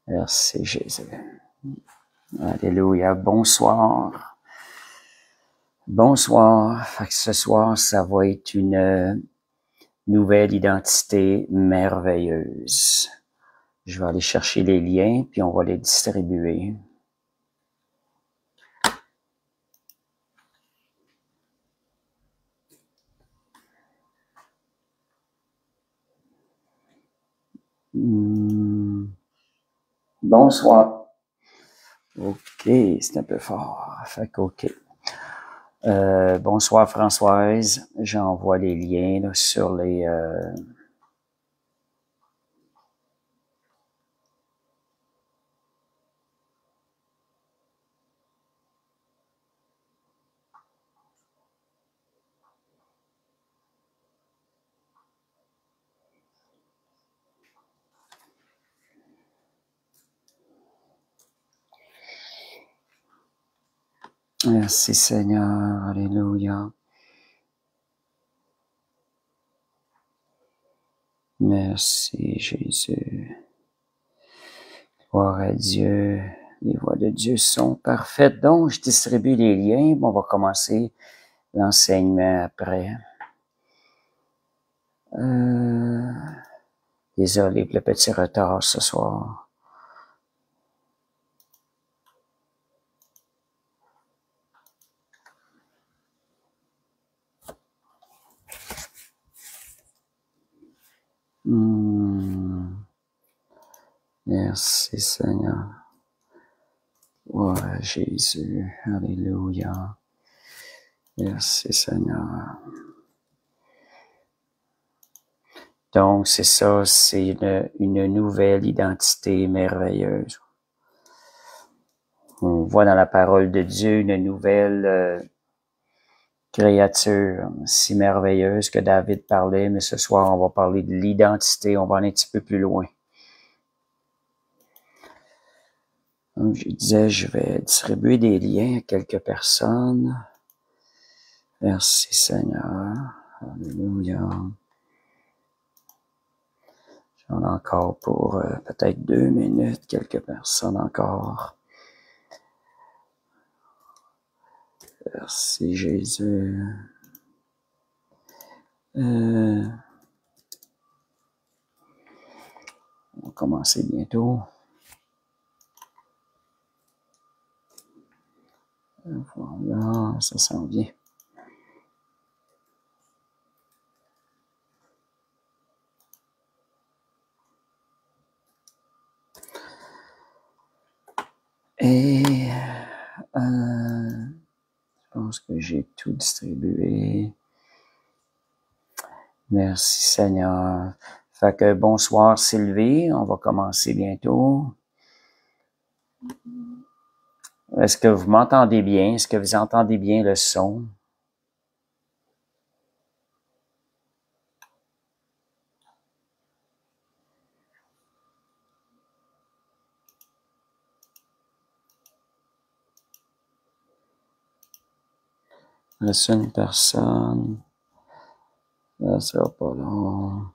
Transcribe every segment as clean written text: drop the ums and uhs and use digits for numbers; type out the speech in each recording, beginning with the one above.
Merci Jésus. Alléluia. Bonsoir. Bonsoir. Fait que ce soir, ça va être une nouvelle identité merveilleuse. Je vais aller chercher les liens, puis on va les distribuer. Bonsoir. OK, c'est un peu fort. Fait que OK. Bonsoir Françoise. J'envoie les liens là, sur les... Merci Seigneur. Alléluia. Merci Jésus. Gloire à Dieu. Les voix de Dieu sont parfaites. Donc, je distribue les liens. Bon, on va commencer l'enseignement après. Désolé pour le petit retard ce soir. Merci Seigneur. Gloire à Jésus. Alléluia. Merci Seigneur. Donc, c'est ça, c'est une nouvelle identité merveilleuse. On voit dans la parole de Dieu une nouvelle créature si merveilleuse que David parlait, mais ce soir, on va parler de l'identité, on va aller un petit peu plus loin. Donc, je disais, je vais distribuer des liens à quelques personnes. Merci Seigneur. Alléluia. J'en ai encore pour peut-être 2 minutes, quelques personnes encore. Merci Jésus. On va commencer bientôt. Voilà, ça s'en vient. Et je pense que j'ai tout distribué. Merci Seigneur. Fait que bonsoir Sylvie, on va commencer bientôt. Est-ce que vous m'entendez bien? Est-ce que vous entendez bien le son? Reste une personne. Ça sera pas long.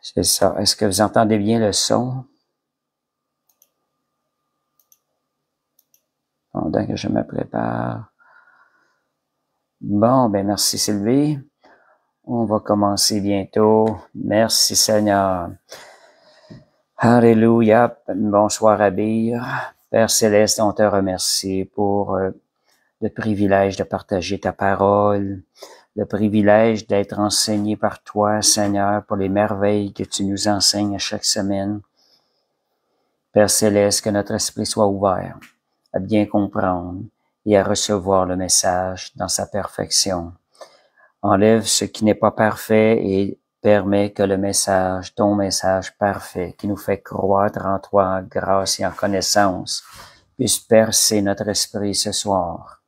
C'est ça. Est-ce que vous entendez bien le son? Pendant que je me prépare. Bon, ben merci Sylvie. On va commencer bientôt. Merci Seigneur. Alléluia. Bonsoir Abir. Père Céleste, on te remercie pour le privilège de partager ta parole, le privilège d'être enseigné par toi, Seigneur, pour les merveilles que tu nous enseignes à chaque semaine. Père Céleste, que notre esprit soit ouvert à bien comprendre et à recevoir le message dans sa perfection. Enlève ce qui n'est pas parfait et permet que le message, ton message parfait, qui nous fait croître en toi en grâce et en connaissance, puisse percer notre esprit ce soir.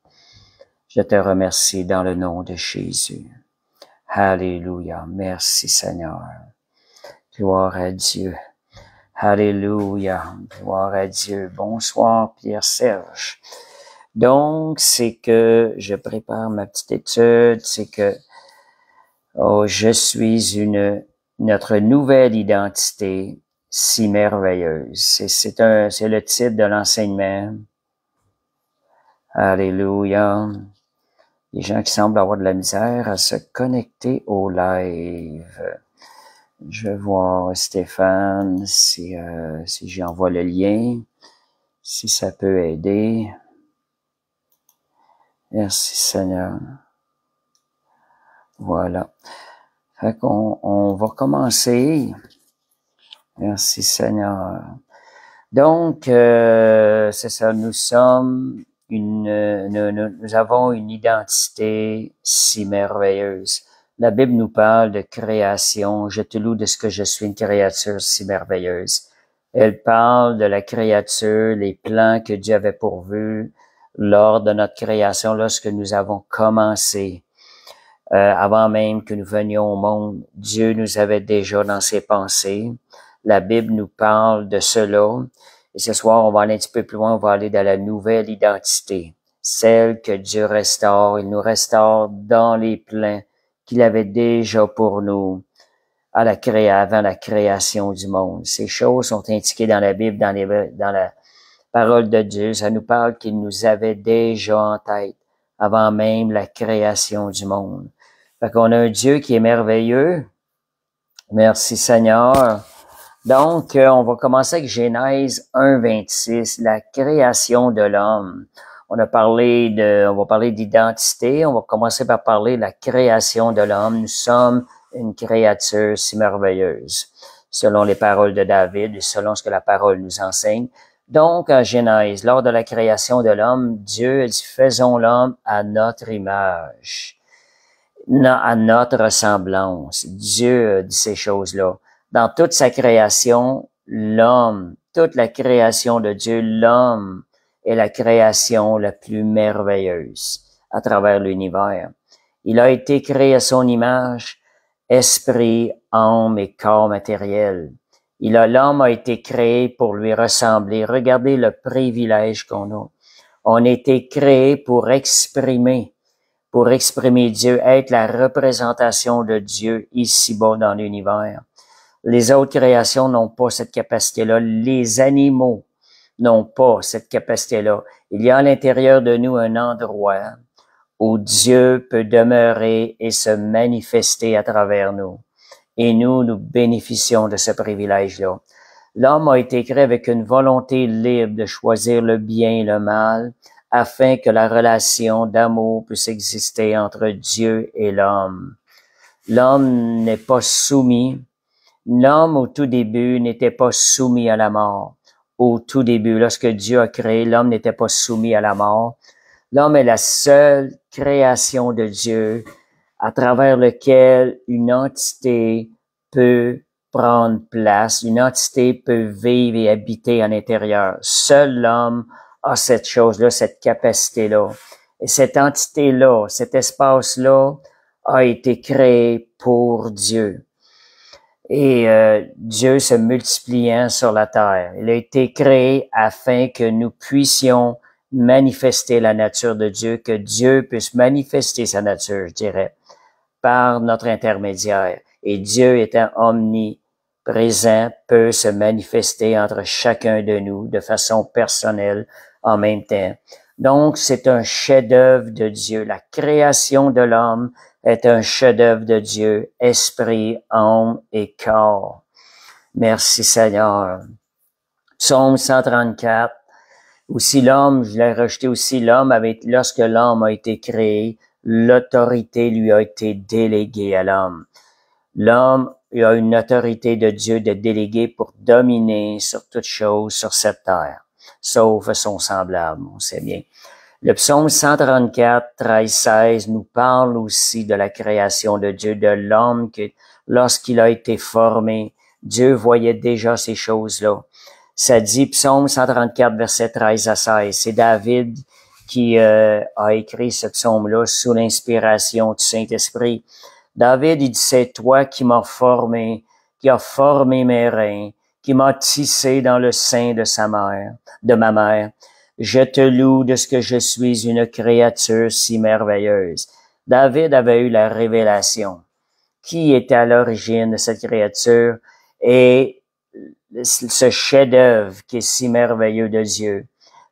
Je te remercie dans le nom de Jésus. Alléluia. Merci Seigneur. Gloire à Dieu. Alléluia. Gloire à Dieu. Bonsoir Pierre-Serge. Donc, c'est que je prépare ma petite étude, c'est que Oh, je suis notre nouvelle identité si merveilleuse. C'est le titre de l'enseignement. Alléluia. Les gens qui semblent avoir de la misère à se connecter au live. Je vais voir Stéphane si j'envoie le lien, si ça peut aider. Merci Seigneur. Voilà. Fait qu'on on va commencer. Merci Seigneur. Donc, c'est ça, nous avons une identité si merveilleuse. La Bible nous parle de création. Je te loue de ce que je suis une créature si merveilleuse. Elle parle de la créature, les plans que Dieu avait pourvus lors de notre création, lorsque nous avons commencé. Avant même que nous venions au monde, Dieu nous avait déjà dans ses pensées. La Bible nous parle de cela. Et ce soir, on va aller un petit peu plus loin, on va aller dans la nouvelle identité, celle que Dieu restaure. Il nous restaure dans les plans qu'il avait déjà pour nous avant la création du monde. Ces choses sont indiquées dans la Bible, dans la parole de Dieu. Ça nous parle qu'il nous avait déjà en tête avant même la création du monde. Fait qu'on a un Dieu qui est merveilleux. Merci Seigneur. Donc, on va commencer avec Genèse 1:26, la création de l'homme. On va parler d'identité. On va commencer par parler de la création de l'homme. Nous sommes une créature si merveilleuse, selon les paroles de David et selon ce que la parole nous enseigne. Donc, en Genèse, lors de la création de l'homme, Dieu a dit, faisons l'homme à notre image, à notre ressemblance. Dieu dit ces choses-là. Dans toute sa création, l'homme, toute la création de Dieu, l'homme est la création la plus merveilleuse à travers l'univers. Il a été créé à son image, esprit, âme et corps matériel. L'homme a été créé pour lui ressembler. Regardez le privilège qu'on a. On a été créé pour exprimer Dieu, être la représentation de Dieu ici-bas dans l'univers. Les autres créations n'ont pas cette capacité-là. Les animaux n'ont pas cette capacité-là. Il y a à l'intérieur de nous un endroit où Dieu peut demeurer et se manifester à travers nous. Et nous bénéficions de ce privilège-là. L'homme a été créé avec une volonté libre de choisir le bien et le mal, afin que la relation d'amour puisse exister entre Dieu et l'homme. L'homme n'est pas soumis. L'homme, au tout début, n'était pas soumis à la mort. Au tout début, lorsque Dieu a créé, l'homme n'était pas soumis à la mort. L'homme est la seule création de Dieu à travers lequel une entité peut prendre place, une entité peut vivre et habiter à l'intérieur. Seul l'homme a cette chose-là, cette capacité-là. Et cette entité-là, cet espace-là a été créé pour Dieu. Et Dieu se multipliant sur la terre. Il a été créé afin que nous puissions manifester la nature de Dieu, que Dieu puisse manifester sa nature, je dirais, par notre intermédiaire. Et Dieu étant omniprésent peut se manifester entre chacun de nous de façon personnelle en même temps. Donc, c'est un chef-d'œuvre de Dieu. La création de l'homme est un chef-d'œuvre de Dieu, esprit, âme et corps. Merci Seigneur. Psaume 134. Aussi l'homme, je l'ai rejeté aussi, lorsque l'homme a été créé, l'autorité lui a été déléguée à l'homme. L'homme a une autorité de Dieu de déléguer pour dominer sur toute chose sur cette terre, sauf son semblable, on sait bien. Le psaume 134, 13, 16 nous parle aussi de la création de Dieu, de l'homme que lorsqu'il a été formé, Dieu voyait déjà ces choses-là. Ça dit, psaume 134, verset 13 à 16, c'est David qui a écrit ce psaume-là sous l'inspiration du Saint-Esprit. David, il dit, c'est toi qui m'as formé, qui as formé mes reins, qui m'as tissé dans le sein de ma mère. Je te loue de ce que je suis une créature si merveilleuse. David avait eu la révélation. qui était à l'origine de cette créature et ce chef-d'œuvre qui est si merveilleux de Dieu.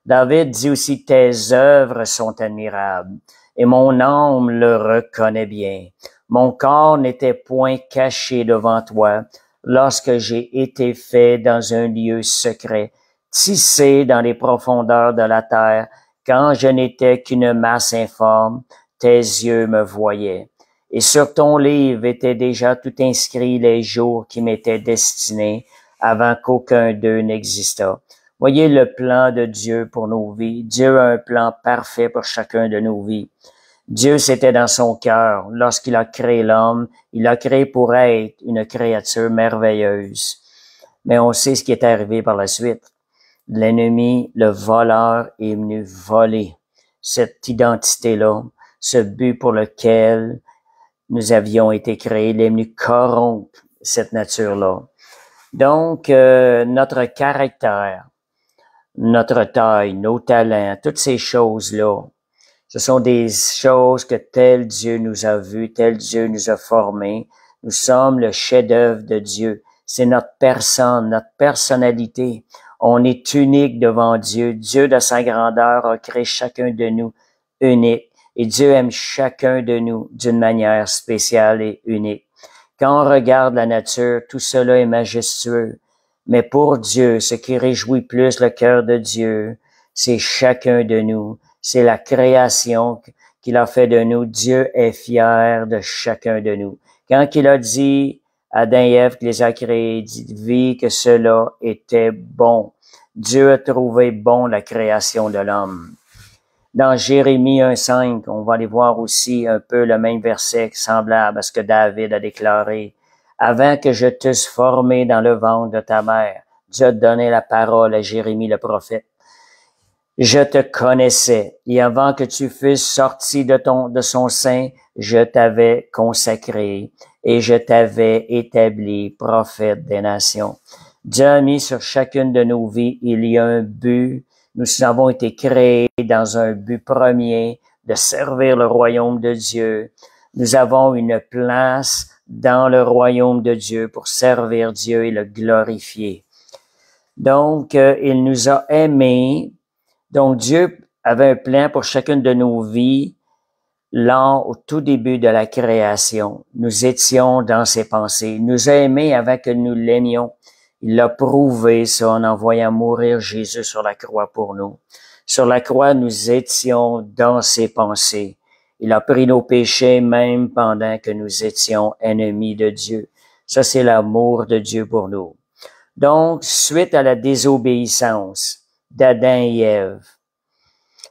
David dit aussi, tes œuvres sont admirables et mon âme le reconnaît bien. Mon corps n'était point caché devant toi lorsque j'ai été fait dans un lieu secret, tissé dans les profondeurs de la terre, quand je n'étais qu'une masse informe, tes yeux me voyaient. Et sur ton livre étaient déjà tout inscrits les jours qui m'étaient destinés avant qu'aucun d'eux n'existât. Voyez le plan de Dieu pour nos vies. Dieu a un plan parfait pour chacun de nos vies. Dieu, c'était dans son cœur. Lorsqu'il a créé l'homme, il l'a créé pour être une créature merveilleuse. Mais on sait ce qui est arrivé par la suite. L'ennemi, le voleur, est venu voler cette identité-là, ce but pour lequel nous avions été créés. Il est venu corrompre cette nature-là. Donc, notre caractère, notre taille, nos talents, toutes ces choses-là, ce sont des choses que tel Dieu nous a vus, tel Dieu nous a formés. Nous sommes le chef-d'œuvre de Dieu. C'est notre personne, notre personnalité. On est unique devant Dieu. Dieu, de sa grandeur, a créé chacun de nous unique. Et Dieu aime chacun de nous d'une manière spéciale et unique. Quand on regarde la nature, tout cela est majestueux. Mais pour Dieu, ce qui réjouit plus le cœur de Dieu, c'est chacun de nous. C'est la création qu'il a fait de nous. Dieu est fier de chacun de nous. Quand il a dit à Adam et Ève qu'il les a créés, il dit que cela était bon. Dieu a trouvé bon la création de l'homme. Dans Jérémie 1,5, on va aller voir aussi un peu le même verset semblable à ce que David a déclaré. Avant que je t'eusse formé dans le ventre de ta mère, Dieu a donné la parole à Jérémie le prophète. Je te connaissais, et avant que tu fusses sorti de son sein, je t'avais consacré, et je t'avais établi prophète des nations. Dieu a mis sur chacune de nos vies, il y a un but. Nous avons été créés dans un but premier, de servir le royaume de Dieu. Nous avons une place dans le royaume de Dieu pour servir Dieu et le glorifier. Donc, il nous a aimés. Donc, Dieu avait un plan pour chacune de nos vies. Là, au tout début de la création, nous étions dans ses pensées. Il nous a aimés avant que nous l'aimions. Il l'a prouvé, ça, en envoyant mourir Jésus sur la croix pour nous. Sur la croix, nous étions dans ses pensées. Il a pris nos péchés même pendant que nous étions ennemis de Dieu. Ça, c'est l'amour de Dieu pour nous. Donc, suite à la désobéissance d'Adam et Ève,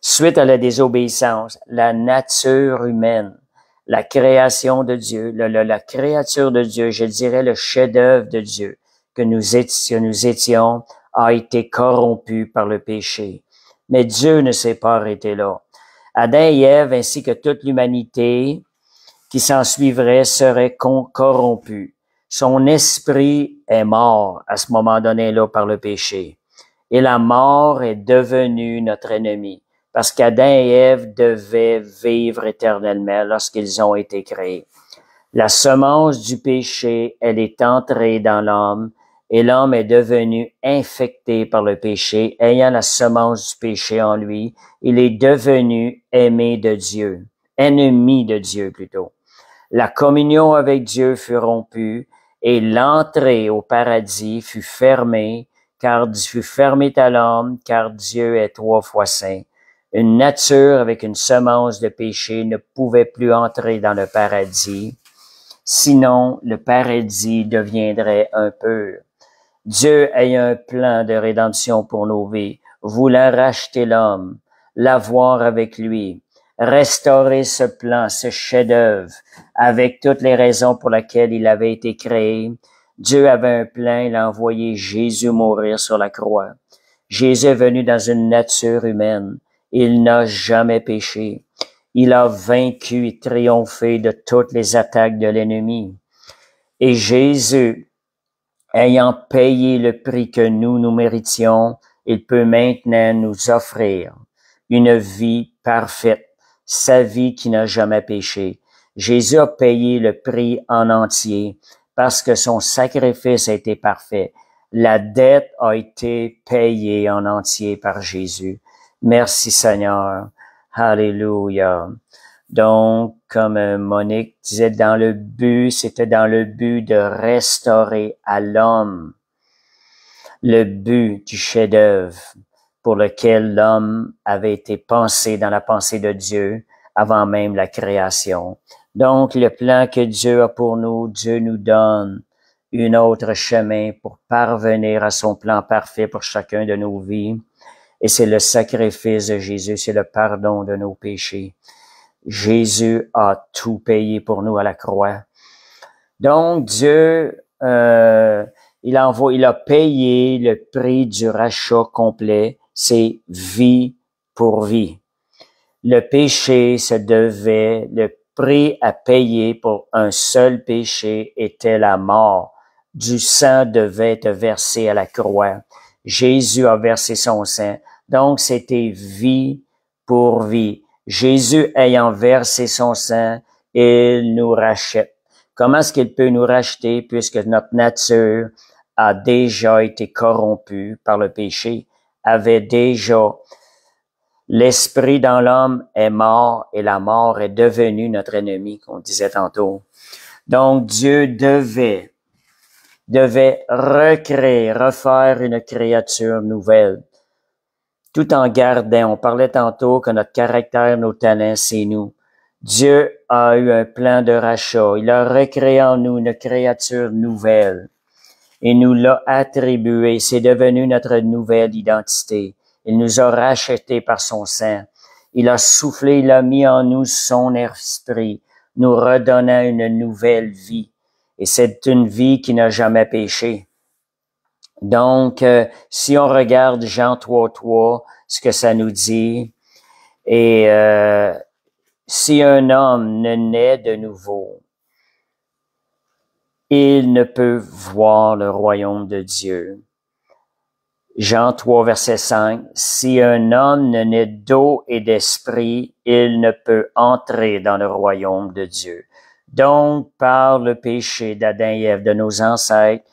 suite à la désobéissance, la nature humaine, la création de Dieu, la créature de Dieu, je dirais le chef-d'œuvre de Dieu, que nous étions, a été corrompu par le péché. Mais Dieu ne s'est pas arrêté là. Adam et Ève, ainsi que toute l'humanité qui s'en suivrait, serait corrompue. Son esprit est mort à ce moment donné-là par le péché. Et la mort est devenue notre ennemi. Parce qu'Adam et Ève devaient vivre éternellement lorsqu'ils ont été créés. La semence du péché, elle est entrée dans l'homme et l'homme est devenu infecté par le péché. Ayant la semence du péché en lui, il est devenu aimé de Dieu, ennemi de Dieu plutôt. La communion avec Dieu fut rompue et l'entrée au paradis fut fermée à l'homme, car Dieu est 3 fois saint. Une nature avec une semence de péché ne pouvait plus entrer dans le paradis, sinon le paradis deviendrait impur. Dieu a un plan de rédemption pour nos vies, voulant racheter l'homme, l'avoir avec lui, restaurer ce plan, ce chef-d'œuvre, avec toutes les raisons pour lesquelles il avait été créé. Dieu avait un plan, il a envoyé Jésus mourir sur la croix. Jésus est venu dans une nature humaine. Il n'a jamais péché. Il a vaincu et triomphé de toutes les attaques de l'ennemi. Et Jésus, ayant payé le prix que nous méritions, il peut maintenant nous offrir une vie parfaite, sa vie qui n'a jamais péché. Jésus a payé le prix en entier parce que son sacrifice a été parfait. La dette a été payée en entier par Jésus. Merci Seigneur. Alléluia. Donc, comme Monique disait, c'était dans le but de restaurer à l'homme le but du chef-d'œuvre pour lequel l'homme avait été pensé dans la pensée de Dieu avant même la création. Donc, le plan que Dieu a pour nous, Dieu nous donne un autre chemin pour parvenir à son plan parfait pour chacun de nos vies. Et c'est le sacrifice de Jésus, c'est le pardon de nos péchés. Jésus a tout payé pour nous à la croix. Donc, Dieu, il a payé le prix du rachat complet, c'est vie pour vie. Le péché le prix à payer pour un seul péché était la mort. Du sang devait être versé à la croix. Jésus a versé son sang. Donc, c'était vie pour vie. Jésus ayant versé son sang, il nous rachète. Comment est-ce qu'il peut nous racheter puisque notre nature a déjà été corrompue par le péché, avait déjà l'esprit dans l'homme est mort et la mort est devenue notre ennemi, qu'on disait tantôt. Donc, Dieu devait recréer, refaire une créature nouvelle, tout en gardant, on parlait tantôt que notre caractère, nos talents, c'est nous. Dieu a eu un plan de rachat. Il a recréé en nous une créature nouvelle et nous l'a attribué. C'est devenu notre nouvelle identité. Il nous a rachetés par son sang. Il a soufflé, il a mis en nous son esprit, nous redonnant une nouvelle vie. Et c'est une vie qui n'a jamais péché. Donc, si on regarde Jean 3:3, ce que ça nous dit, et si un homme ne naît de nouveau, il ne peut voir le royaume de Dieu. Jean 3, verset 5, si un homme ne naît d'eau et d'esprit, il ne peut entrer dans le royaume de Dieu. Donc, par le péché d'Adam et Ève, de nos ancêtres,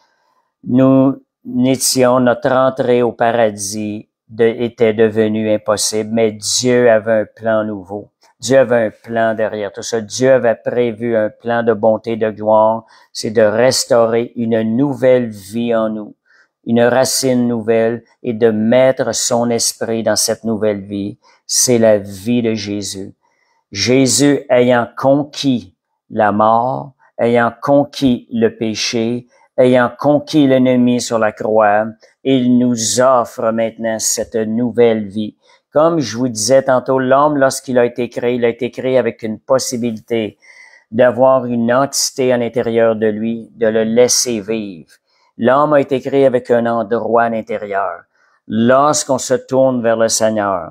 notre entrée au paradis était devenue impossible, mais Dieu avait un plan nouveau. Dieu avait un plan derrière tout ça. Dieu avait prévu un plan de bonté, de gloire. C'est de restaurer une nouvelle vie en nous, une racine nouvelle et de mettre son esprit dans cette nouvelle vie. C'est la vie de Jésus. Jésus ayant conquis la mort, ayant conquis le péché, ayant conquis l'ennemi sur la croix, il nous offre maintenant cette nouvelle vie. Comme je vous disais tantôt, l'homme, lorsqu'il a été créé, il a été créé avec une possibilité d'avoir une entité à l'intérieur de lui, de le laisser vivre. L'homme a été créé avec un endroit à l'intérieur. Lorsqu'on se tourne vers le Seigneur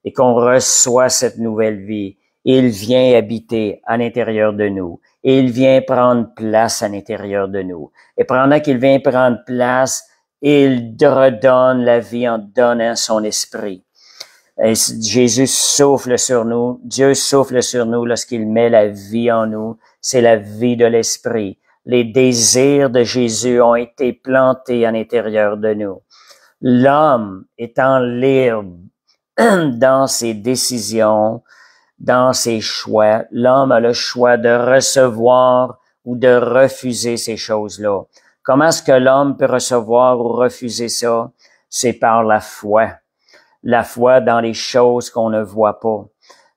et qu'on reçoit cette nouvelle vie, il vient habiter à l'intérieur de nous. Et il vient prendre place à l'intérieur de nous. Et pendant qu'il vient prendre place, il redonne la vie en donnant son esprit. Et Jésus souffle sur nous, Dieu souffle sur nous lorsqu'il met la vie en nous. C'est la vie de l'esprit. Les désirs de Jésus ont été plantés à l'intérieur de nous. L'homme étant libre dans ses décisions, dans ses choix, l'homme a le choix de recevoir ou de refuser ces choses-là. Comment est-ce que l'homme peut recevoir ou refuser ça? C'est par la foi. La foi dans les choses qu'on ne voit pas.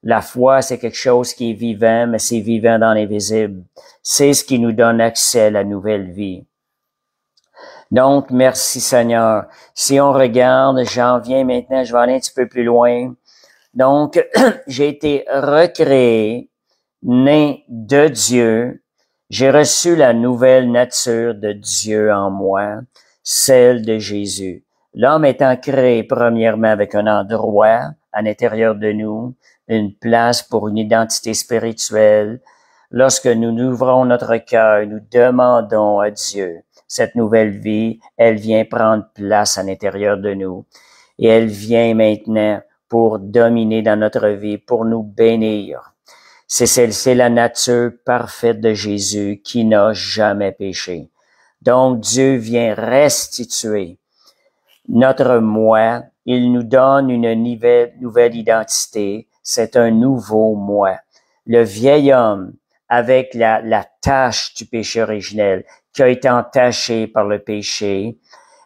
La foi, c'est quelque chose qui est vivant, mais c'est vivant dans l'invisible. C'est ce qui nous donne accès à la nouvelle vie. Donc, merci Seigneur. Si on regarde, j'en viens maintenant, je vais aller un petit peu plus loin. Donc, j'ai été recréé, né de Dieu. J'ai reçu la nouvelle nature de Dieu en moi, celle de Jésus. L'homme étant créé premièrement avec un endroit à l'intérieur de nous, une place pour une identité spirituelle. Lorsque nous ouvrons notre cœur, nous demandons à Dieu cette nouvelle vie, elle vient prendre place à l'intérieur de nous. Et elle vient maintenant pour dominer dans notre vie, pour nous bénir. C'est la nature parfaite de Jésus qui n'a jamais péché. Donc, Dieu vient restituer notre moi. Il nous donne une nouvelle identité. C'est un nouveau moi. Le vieil homme, avec la tâche du péché originel, qui a été entaché par le péché,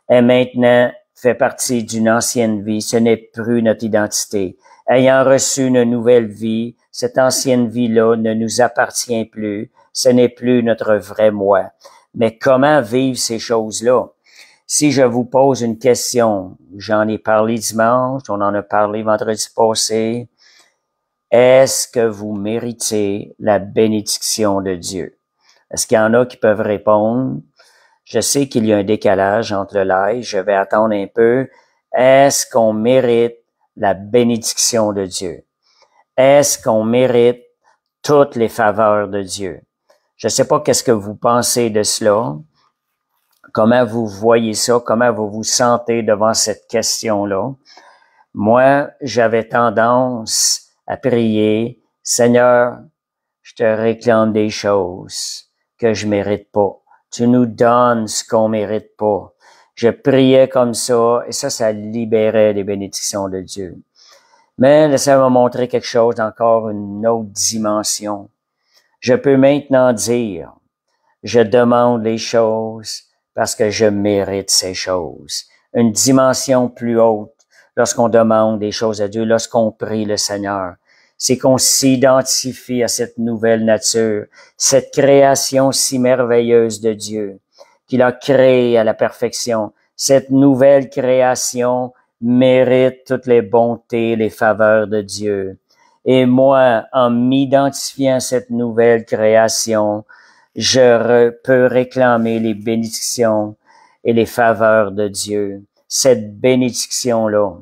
est maintenant fait partie d'une ancienne vie. Ce n'est plus notre identité. Ayant reçu une nouvelle vie, cette ancienne vie-là ne nous appartient plus. Ce n'est plus notre vrai moi. Mais comment vivre ces choses-là? Si je vous pose une question, j'en ai parlé dimanche, on en a parlé vendredi passé, est-ce que vous méritez la bénédiction de Dieu? Est-ce qu'il y en a qui peuvent répondre? Je sais qu'il y a un décalage entre le live, je vais attendre un peu. Est-ce qu'on mérite la bénédiction de Dieu? Est-ce qu'on mérite toutes les faveurs de Dieu? Je ne sais pas qu'est-ce que vous pensez de cela. Comment vous voyez ça? Comment vous vous sentez devant cette question-là? Moi, j'avais tendance à prier, Seigneur, je te réclame des choses que je mérite pas. Tu nous donnes ce qu'on mérite pas. Je priais comme ça et ça libérait les bénédictions de Dieu. Mais laissez-moi montrer quelque chose, encore une autre dimension. Je peux maintenant dire, je demande les choses parce que je mérite ces choses. Une dimension plus haute lorsqu'on demande des choses à Dieu, lorsqu'on prie le Seigneur. C'est qu'on s'identifie à cette nouvelle nature, cette création si merveilleuse de Dieu, qu'il a créée à la perfection. Cette nouvelle création mérite toutes les bontés, les faveurs de Dieu. Et moi, en m'identifiant à cette nouvelle création, je peux réclamer les bénédictions et les faveurs de Dieu. Cette bénédiction-là.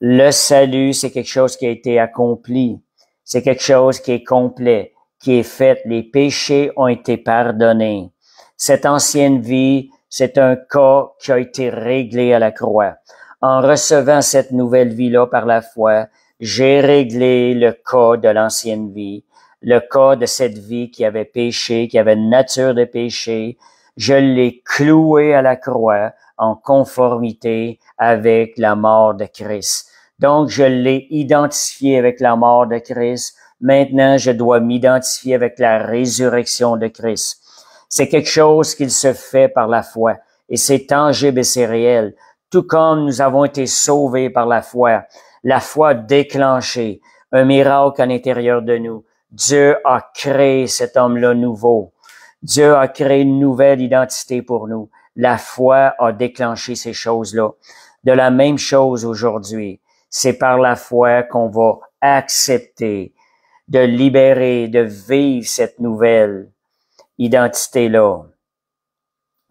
Le salut, c'est quelque chose qui a été accompli. C'est quelque chose qui est complet, qui est fait. Les péchés ont été pardonnés. Cette ancienne vie, c'est un cas qui a été réglé à la croix. En recevant cette nouvelle vie-là par la foi, j'ai réglé le cas de l'ancienne vie, le cas de cette vie qui avait péché, qui avait une nature de péché. Je l'ai cloué à la croix en conformité avec la mort de Christ. Donc, je l'ai identifié avec la mort de Christ. Maintenant, je dois m'identifier avec la résurrection de Christ. C'est quelque chose qu'il se fait par la foi. Et c'est tangible et c'est réel. Tout comme nous avons été sauvés par la foi a déclenché un miracle à l'intérieur de nous. Dieu a créé cet homme-là nouveau. Dieu a créé une nouvelle identité pour nous. La foi a déclenché ces choses-là. De la même chose aujourd'hui. C'est par la foi qu'on va accepter de libérer, de vivre cette nouvelle identité-là.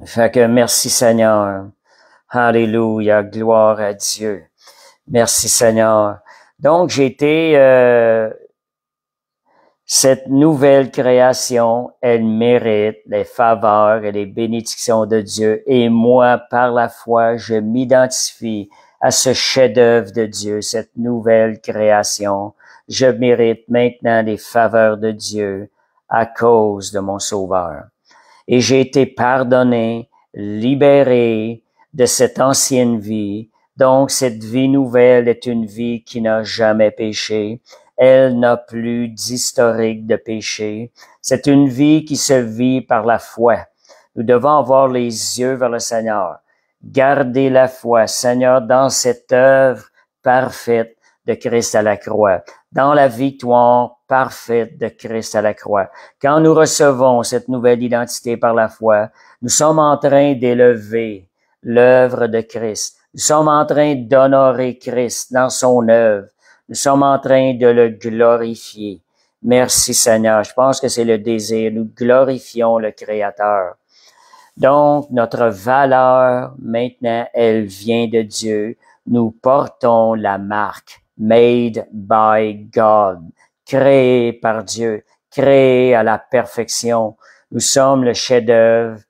Fait que merci Seigneur. Alléluia, gloire à Dieu. Merci Seigneur. Donc j'ai été cette nouvelle création, elle mérite les faveurs et les bénédictions de Dieu. Et moi, par la foi, je m'identifie à ce chef-d'œuvre de Dieu, cette nouvelle création. Je mérite maintenant les faveurs de Dieu à cause de mon Sauveur. Et j'ai été pardonné, libéré de cette ancienne vie. Donc, cette vie nouvelle est une vie qui n'a jamais péché. Elle n'a plus d'historique de péché. C'est une vie qui se vit par la foi. Nous devons avoir les yeux vers le Seigneur. Garder la foi, Seigneur, dans cette œuvre parfaite de Christ à la croix, dans la victoire parfaite de Christ à la croix. Quand nous recevons cette nouvelle identité par la foi, nous sommes en train d'élever l'œuvre de Christ. Nous sommes en train d'honorer Christ dans son œuvre. Nous sommes en train de le glorifier. Merci Seigneur. Je pense que c'est le désir. Nous glorifions le Créateur. Donc, notre valeur, maintenant, elle vient de Dieu. Nous portons la marque Made by God, créé par Dieu, créé à la perfection. Nous sommes le chef-d'œuvre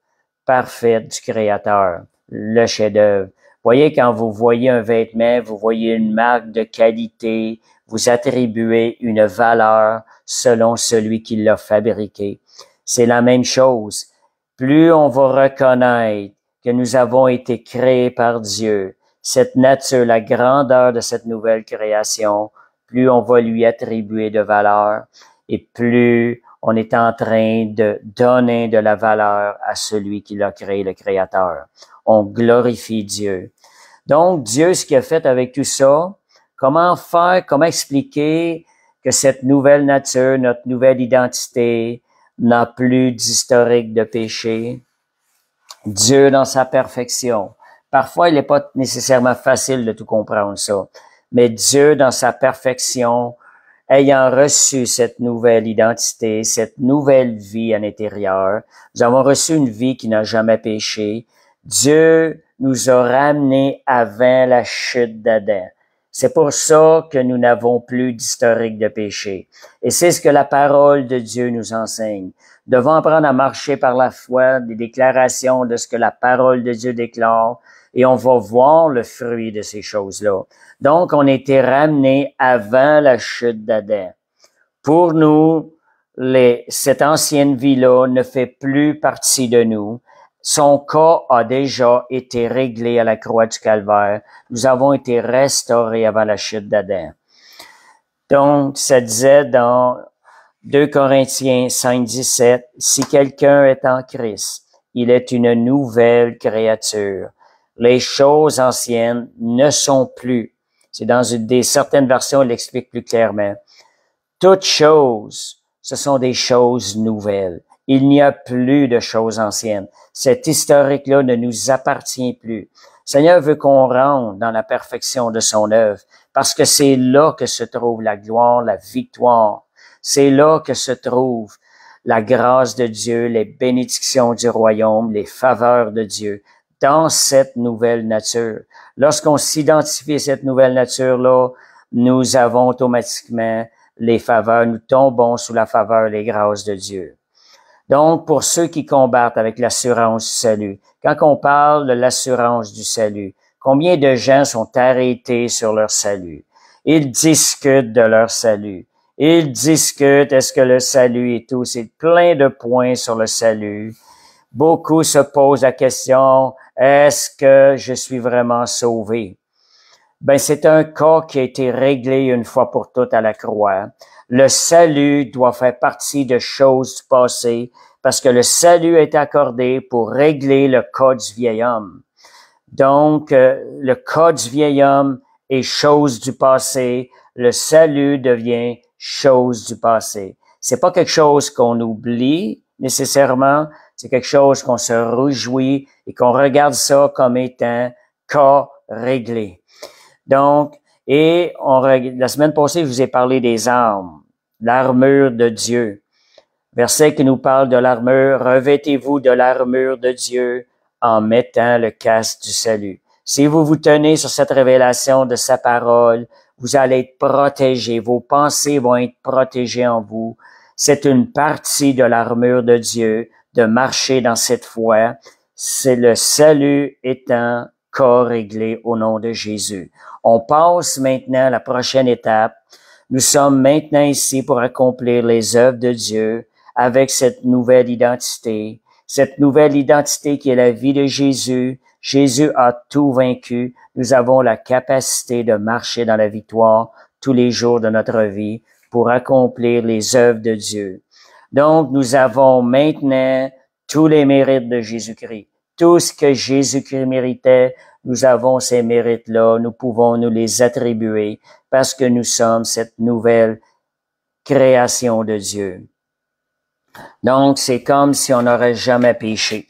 parfait du Créateur, le chef-d'œuvre. Voyez, quand vous voyez un vêtement, vous voyez une marque de qualité, vous attribuez une valeur selon celui qui l'a fabriqué. C'est la même chose. Plus on va reconnaître que nous avons été créés par Dieu, cette nature, la grandeur de cette nouvelle création, plus on va lui attribuer de valeur et plus on est en train de donner de la valeur à celui qui l'a créé, le Créateur. On glorifie Dieu. Donc, Dieu, ce qu'il a fait avec tout ça, comment faire, comment expliquer que cette nouvelle nature, notre nouvelle identité, n'a plus d'historique de péché? Dieu dans sa perfection. Parfois, il n'est pas nécessairement facile de tout comprendre ça, mais Dieu dans sa perfection, ayant reçu cette nouvelle identité, cette nouvelle vie à l'intérieur, nous avons reçu une vie qui n'a jamais péché. Dieu nous a ramenés avant la chute d'Adam. C'est pour ça que nous n'avons plus d'historique de péché. Et c'est ce que la parole de Dieu nous enseigne. Nous devons apprendre à marcher par la foi, des déclarations de ce que la parole de Dieu déclare, et on va voir le fruit de ces choses-là. Donc, on a été ramenés avant la chute d'Adam. Pour nous, cette ancienne vie-là ne fait plus partie de nous. Son cas a déjà été réglé à la croix du Calvaire. Nous avons été restaurés avant la chute d'Adam. Donc, ça disait dans 2 Corinthiens 5, 17, « Si quelqu'un est en Christ, il est une nouvelle créature. Les choses anciennes ne sont plus. » C'est dans certaines versions, il l'explique plus clairement. Toutes choses, ce sont des choses nouvelles. Il n'y a plus de choses anciennes. Cet historique-là ne nous appartient plus. Le Seigneur veut qu'on rentre dans la perfection de son œuvre, parce que c'est là que se trouve la gloire, la victoire. C'est là que se trouve la grâce de Dieu, les bénédictions du royaume, les faveurs de Dieu, dans cette nouvelle nature. Lorsqu'on s'identifie à cette nouvelle nature-là, nous avons automatiquement les faveurs, nous tombons sous la faveur, les grâces de Dieu. Donc, pour ceux qui combattent avec l'assurance du salut, quand on parle de l'assurance du salut, combien de gens sont arrêtés sur leur salut? Ils discutent de leur salut. Ils discutent, est-ce que le salut est tout? C'est plein de points sur le salut. Beaucoup se posent la question, est-ce que je suis vraiment sauvé? Ben, c'est un cas qui a été réglé une fois pour toutes à la croix. Le salut doit faire partie de choses du passé parce que le salut est accordé pour régler le cas du vieil homme. Donc, le cas du vieil homme est chose du passé. Le salut devient chose du passé. C'est pas quelque chose qu'on oublie nécessairement. C'est quelque chose qu'on se réjouit et qu'on regarde ça comme étant cas réglé. Donc, la semaine passée, je vous ai parlé des armes, l'armure de Dieu. Verset qui nous parle de l'armure, revêtez-vous de l'armure de Dieu en mettant le casque du salut. Si vous vous tenez sur cette révélation de sa parole, vous allez être protégés, vos pensées vont être protégées en vous. C'est une partie de l'armure de Dieu, de marcher dans cette foi. C'est le salut étant cas réglé au nom de Jésus. On passe maintenant à la prochaine étape. Nous sommes maintenant ici pour accomplir les œuvres de Dieu avec cette nouvelle identité. Cette nouvelle identité qui est la vie de Jésus. Jésus a tout vaincu. Nous avons la capacité de marcher dans la victoire tous les jours de notre vie pour accomplir les œuvres de Dieu. Donc, nous avons maintenant tous les mérites de Jésus-Christ. Tout ce que Jésus-Christ méritait, nous avons ces mérites-là, nous pouvons nous les attribuer parce que nous sommes cette nouvelle création de Dieu. Donc, c'est comme si on n'aurait jamais péché.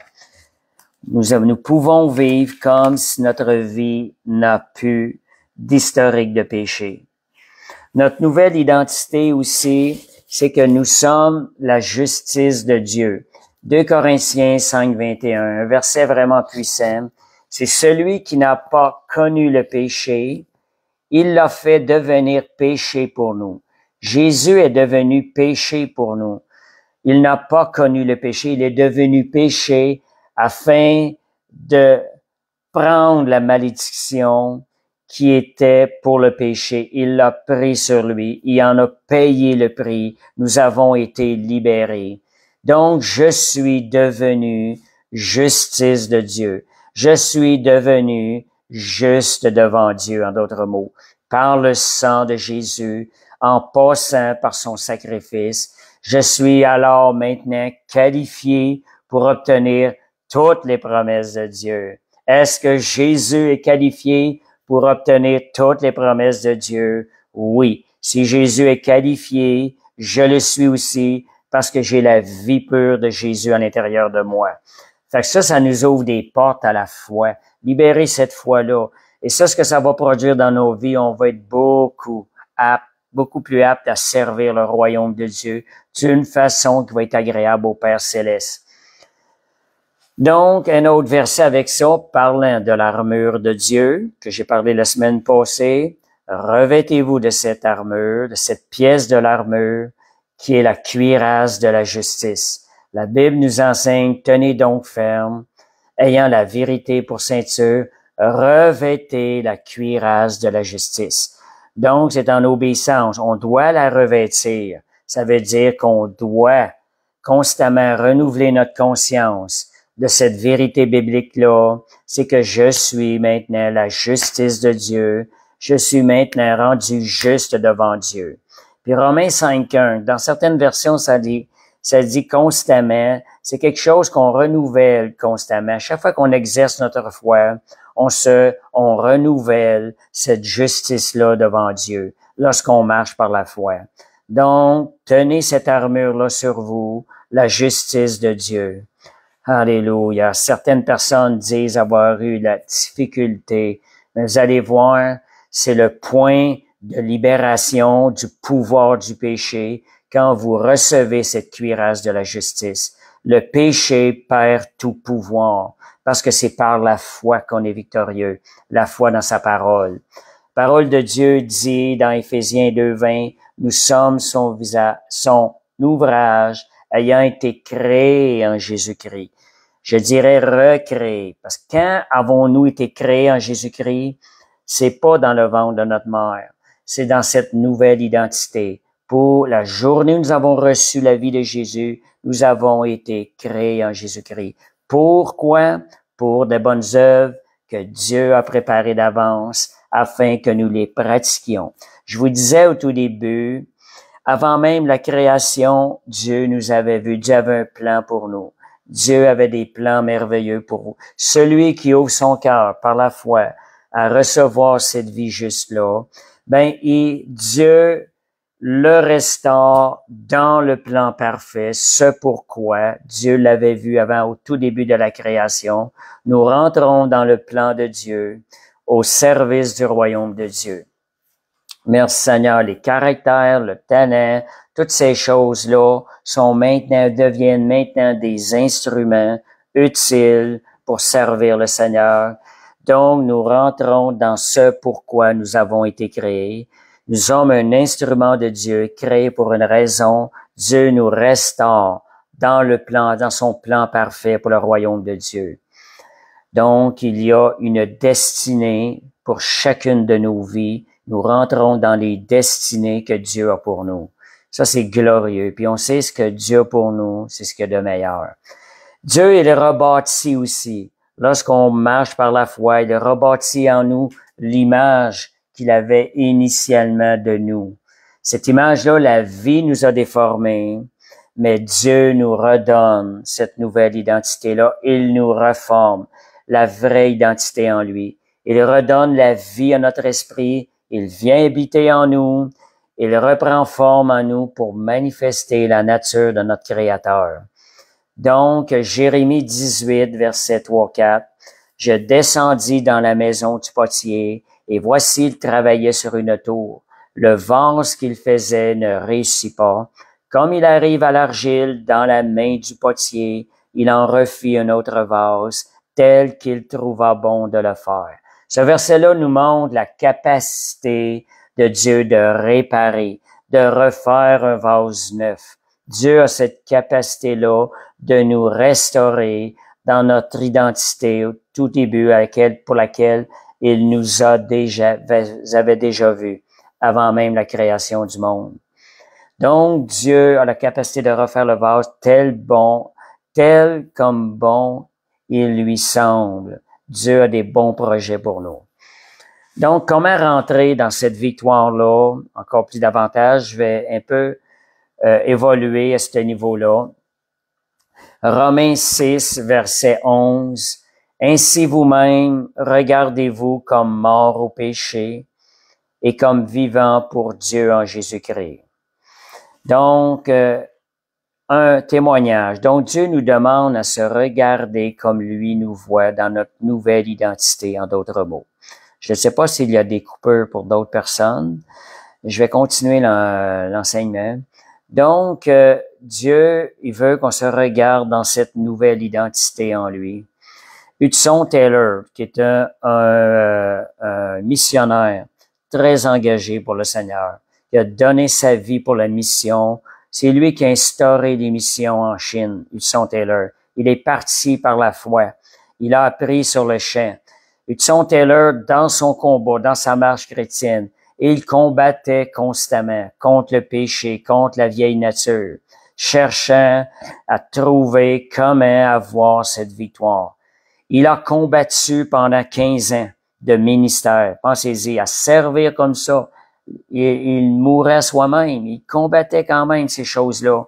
Nous pouvons vivre comme si notre vie n'a plus d'historique de péché. Notre nouvelle identité aussi, c'est que nous sommes la justice de Dieu. 2 Corinthiens 5, 21, un verset vraiment puissant. C'est celui qui n'a pas connu le péché, il l'a fait devenir péché pour nous. Jésus est devenu péché pour nous. Il n'a pas connu le péché, il est devenu péché afin de prendre la malédiction qui était pour le péché. Il l'a pris sur lui. Il en a payé le prix. Nous avons été libérés. Donc, je suis devenu justice de Dieu. Je suis devenu juste devant Dieu, en d'autres mots, par le sang de Jésus, en passant par son sacrifice. Je suis alors maintenant qualifié pour obtenir toutes les promesses de Dieu. Est-ce que Jésus est qualifié pour obtenir toutes les promesses de Dieu? Oui. Si Jésus est qualifié, je le suis aussi parce que j'ai la vie pure de Jésus à l'intérieur de moi. Fait que ça nous ouvre des portes à la foi. Libérer cette foi-là. Et ça, ce que ça va produire dans nos vies, on va être beaucoup plus apte à servir le royaume de Dieu d'une façon qui va être agréable au Père Céleste. Donc, un autre verset avec ça, parlant de l'armure de Dieu, que j'ai parlé la semaine passée. Revêtez-vous de cette armure, de cette pièce de l'armure, qui est la cuirasse de la justice. La Bible nous enseigne, tenez donc ferme, ayant la vérité pour ceinture, revêtez la cuirasse de la justice. Donc, c'est en obéissance. On doit la revêtir. Ça veut dire qu'on doit constamment renouveler notre conscience de cette vérité biblique-là. C'est que je suis maintenant la justice de Dieu. Je suis maintenant rendu juste devant Dieu. Puis Romains 5.1, dans certaines versions, ça dit constamment. C'est quelque chose qu'on renouvelle constamment. Chaque fois qu'on exerce notre foi, on renouvelle cette justice-là devant Dieu lorsqu'on marche par la foi. Donc, tenez cette armure-là sur vous, la justice de Dieu. Alléluia. Certaines personnes disent avoir eu la difficulté, mais vous allez voir, c'est le point de libération du pouvoir du péché quand vous recevez cette cuirasse de la justice. Le péché perd tout pouvoir parce que c'est par la foi qu'on est victorieux, la foi dans sa parole. La parole de Dieu dit dans Éphésiens 2.20, nous sommes son ouvrage ayant été créé en Jésus-Christ. Je dirais recréé, parce que quand avons-nous été créés en Jésus-Christ? C'est pas dans le ventre de notre mère, c'est dans cette nouvelle identité. Pour la journée où nous avons reçu la vie de Jésus, nous avons été créés en Jésus-Christ. Pourquoi? Pour des bonnes œuvres que Dieu a préparées d'avance afin que nous les pratiquions. Je vous disais au tout début, avant même la création, Dieu nous avait vus, Dieu avait un plan pour nous. Dieu avait des plans merveilleux pour vous. Celui qui ouvre son cœur par la foi à recevoir cette vie juste-là, Dieu le restaure dans le plan parfait, ce pourquoi Dieu l'avait vu avant au tout début de la création. Nous rentrons dans le plan de Dieu, au service du royaume de Dieu. Merci Seigneur, les caractères, le talent, toutes ces choses-là deviennent maintenant des instruments utiles pour servir le Seigneur. Donc, nous rentrons dans ce pourquoi nous avons été créés. Nous sommes un instrument de Dieu créé pour une raison. Dieu nous restaure dans son plan parfait pour le royaume de Dieu. Donc, il y a une destinée pour chacune de nos vies. Nous rentrons dans les destinées que Dieu a pour nous. Ça, c'est glorieux. Puis on sait ce que Dieu a pour nous, c'est ce qu'il y a de meilleur. Dieu, il rebâtit aussi. Lorsqu'on marche par la foi, il rebâtit en nous l'image qu'il avait initialement de nous. Cette image-là, la vie nous a déformés, mais Dieu nous redonne cette nouvelle identité-là. Il nous reforme la vraie identité en lui. Il redonne la vie à notre esprit. Il vient habiter en nous. Il reprend forme en nous pour manifester la nature de notre Créateur. Donc, Jérémie 18, verset 3-4, « Je descendis dans la maison du potier, et voici, il travaillait sur une tour. Le vase qu'il faisait ne réussit pas. Comme il arrive à l'argile dans la main du potier, il en refit un autre vase, tel qu'il trouva bon de le faire. » Ce verset-là nous montre la capacité de Dieu de réparer, de refaire un vase neuf. Dieu a cette capacité-là de nous restaurer dans notre identité au tout début pour laquelle il nous avait déjà vus avant même la création du monde. Donc, Dieu a la capacité de refaire le vase tel comme bon il lui semble. Dieu a des bons projets pour nous. Donc, comment rentrer dans cette victoire-là encore plus davantage? Je vais un peu évoluer à ce niveau-là. Romains 6, verset 11. Ainsi vous-même, regardez-vous comme morts au péché et comme vivants pour Dieu en Jésus-Christ. Donc, un témoignage. Donc, Dieu nous demande à se regarder comme lui nous voit dans notre nouvelle identité, en d'autres mots. Je ne sais pas s'il y a des coupures pour d'autres personnes. Je vais continuer l'enseignement. Donc, Dieu, il veut qu'on se regarde dans cette nouvelle identité en lui. Hudson Taylor, qui est un missionnaire très engagé pour le Seigneur, qui a donné sa vie pour la mission. C'est lui qui a instauré les missions en Chine, Hudson Taylor. Il est parti par la foi. Il a appris sur le champ. Hudson Taylor, dans son combat, dans sa marche chrétienne, il combattait constamment contre le péché, contre la vieille nature, cherchant à trouver comment avoir cette victoire. Il a combattu pendant 15 ans de ministère. Pensez-y, à servir comme ça. Il mourait soi-même. Il combattait quand même ces choses-là.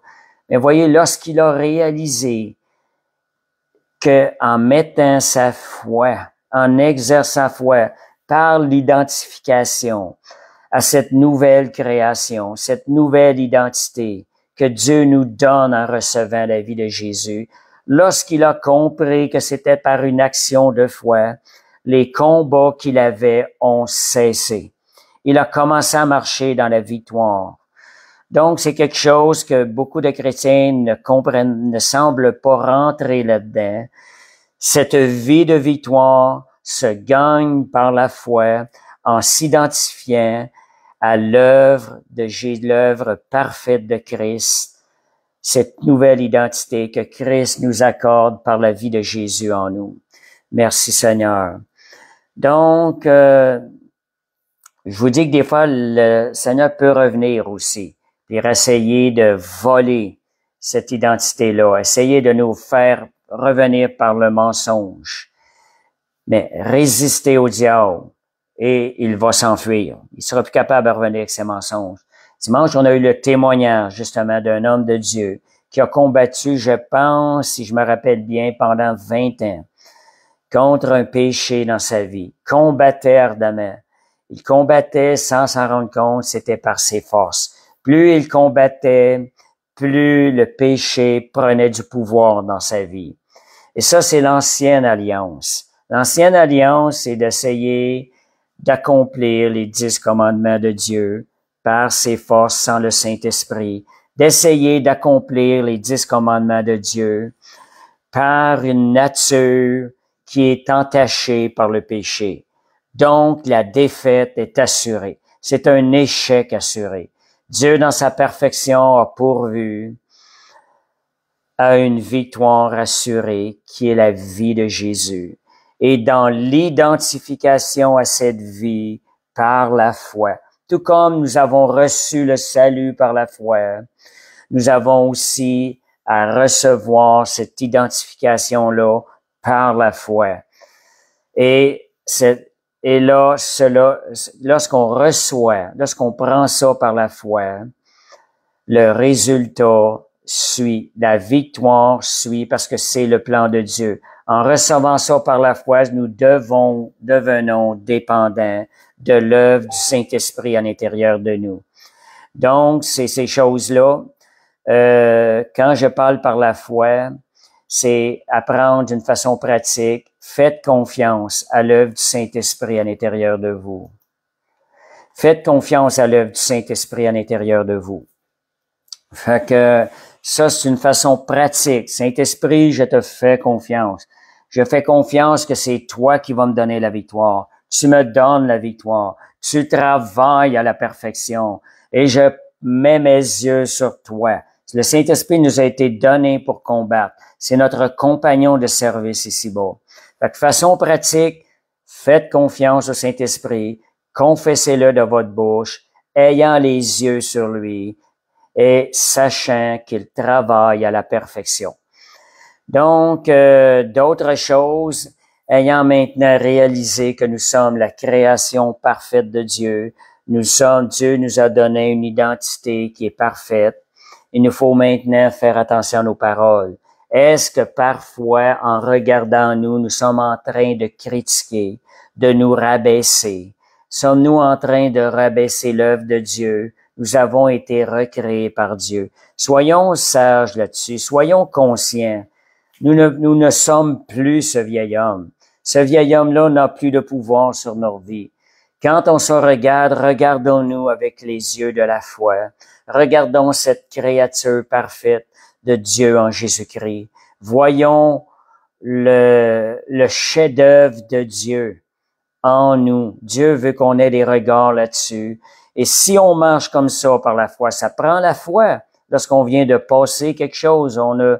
Mais voyez, lorsqu'il a réalisé que en mettant sa foi, en exerçant sa foi par l'identification à cette nouvelle création, cette nouvelle identité que Dieu nous donne en recevant la vie de Jésus, lorsqu'il a compris que c'était par une action de foi, les combats qu'il avait ont cessé. Il a commencé à marcher dans la victoire. Donc, c'est quelque chose que beaucoup de chrétiens ne comprennent, ne semblent pas rentrer là-dedans. Cette vie de victoire se gagne par la foi en s'identifiant à l'œuvre parfaite de Christ, cette nouvelle identité que Christ nous accorde par la vie de Jésus en nous. Merci Seigneur. Donc, je vous dis que des fois, le Seigneur peut revenir aussi, et essayer de voler cette identité-là, essayer de nous faire revenir par le mensonge. Mais résister au diable et il va s'enfuir. Il sera plus capable de revenir avec ses mensonges. Dimanche, on a eu le témoignage justement d'un homme de Dieu qui a combattu, je pense, si je me rappelle bien, pendant 20 ans contre un péché dans sa vie. Combattait ardemment. Il combattait sans s'en rendre compte, c'était par ses forces. Plus il combattait, plus le péché prenait du pouvoir dans sa vie. Et ça, c'est l'ancienne alliance. L'ancienne alliance, c'est d'essayer d'accomplir les 10 commandements de Dieu par ses forces sans le Saint-Esprit, d'essayer d'accomplir les 10 commandements de Dieu par une nature qui est entachée par le péché. Donc, la défaite est assurée. C'est un échec assuré. Dieu, dans sa perfection, a pourvu à une victoire assurée qui est la vie de Jésus. Et dans l'identification à cette vie par la foi, tout comme nous avons reçu le salut par la foi, nous avons aussi à recevoir cette identification-là par la foi. Et là, lorsqu'on prend ça par la foi, le résultat suit, la victoire suit parce que c'est le plan de Dieu. En recevant ça par la foi, nous devenons dépendants de l'œuvre du Saint-Esprit à l'intérieur de nous. Donc, c'est ces choses-là. Quand je parle par la foi, c'est apprendre d'une façon pratique. Faites confiance à l'œuvre du Saint-Esprit à l'intérieur de vous. Faites confiance à l'œuvre du Saint-Esprit à l'intérieur de vous. Fait que ça, c'est une façon pratique. Saint-Esprit, je te fais confiance. Je fais confiance que c'est toi qui vas me donner la victoire. Tu me donnes la victoire. Tu travailles à la perfection. Et je mets mes yeux sur toi. Le Saint-Esprit nous a été donné pour combattre. C'est notre compagnon de service ici-bas. Fait que façon pratique, Faites confiance au Saint-Esprit, confessez-le de votre bouche, ayant les yeux sur lui et sachant qu'il travaille à la perfection. Donc, d'autres choses, ayant maintenant réalisé que nous sommes la création parfaite de Dieu, Dieu nous a donné une identité qui est parfaite. Il nous faut maintenant faire attention à nos paroles. Est-ce que parfois, en regardant nous sommes en train de critiquer, de nous rabaisser? Sommes-nous en train de rabaisser l'œuvre de Dieu? Nous avons été recréés par Dieu. Soyons sages là-dessus, soyons conscients. Nous ne sommes plus ce vieil homme. Ce vieil homme-là n'a plus de pouvoir sur nos vies. Quand on se regarde, regardons-nous avec les yeux de la foi. Regardons cette créature parfaite de Dieu en Jésus-Christ. Voyons le chef-d'œuvre de Dieu en nous. Dieu veut qu'on ait des regards là-dessus. Et si on marche comme ça par la foi, ça prend la foi. Lorsqu'on vient de passer quelque chose, on a